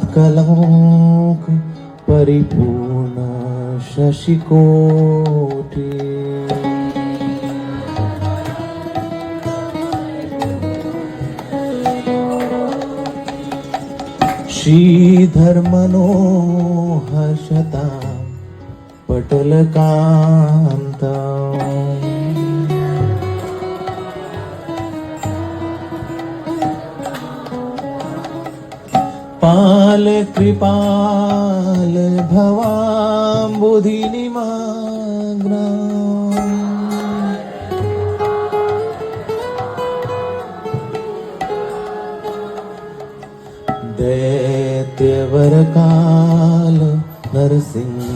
श्रीमत्कलंक परिपूर्ण शशिकोटि श्रीधर मनोहर्षता पटलकांता पाल कृपाल भवाम्बुधि निमग्ना दैत्यवरकाल नरसिंह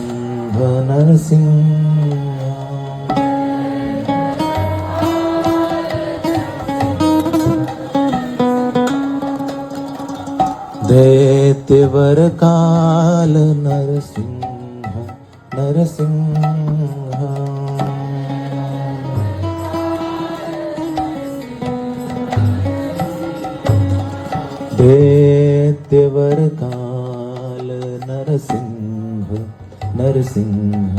नरसिंह दैत्यवरकाल नरसिंह नरसिंह दैत्यवरकाल नरसिंह नरसिंह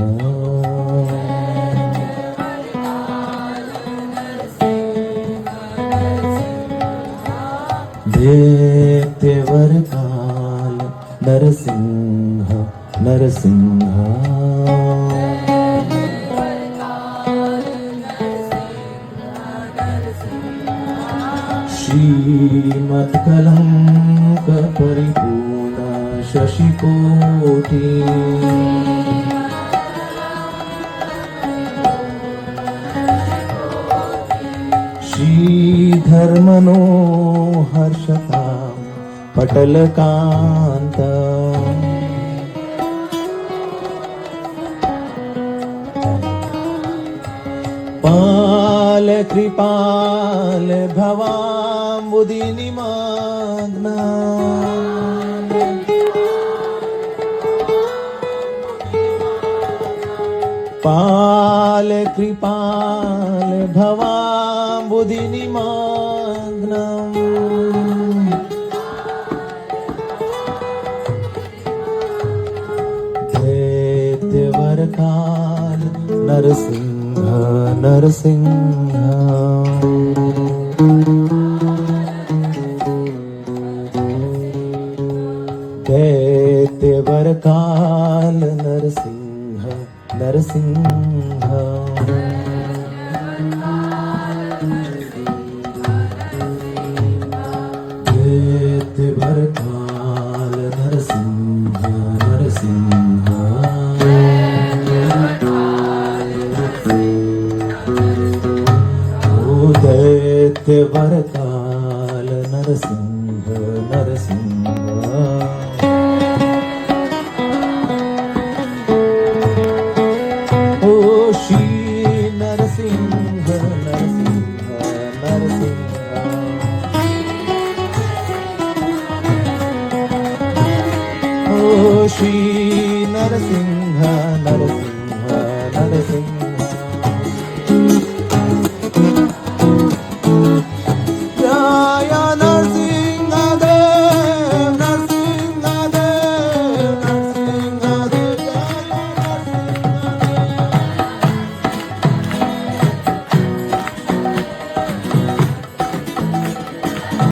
दैत्यवरकाल नरसिंह नरसिंह श्रीमत्कलंक परिपूर्ण शशिकोटि श्रीधर मनोहर्षता पटलकांता पाल कृपाल भवाम्बुधि निमग्ना पाल कृपाल भवाम्बुधि निमग्ना दैत्यवरकाल नरसिंह नरसिंह दैत्यवरकाल नरसिंह नरसिंह दैत्यवरकाल नरसिंह नरसिंह दैत्यवरकाल नरसिंह नरसिंह ओ श्री नरसिंह नरसिंह नरसिंह ओ श्री नरसिंह नरसिंह नरसिंह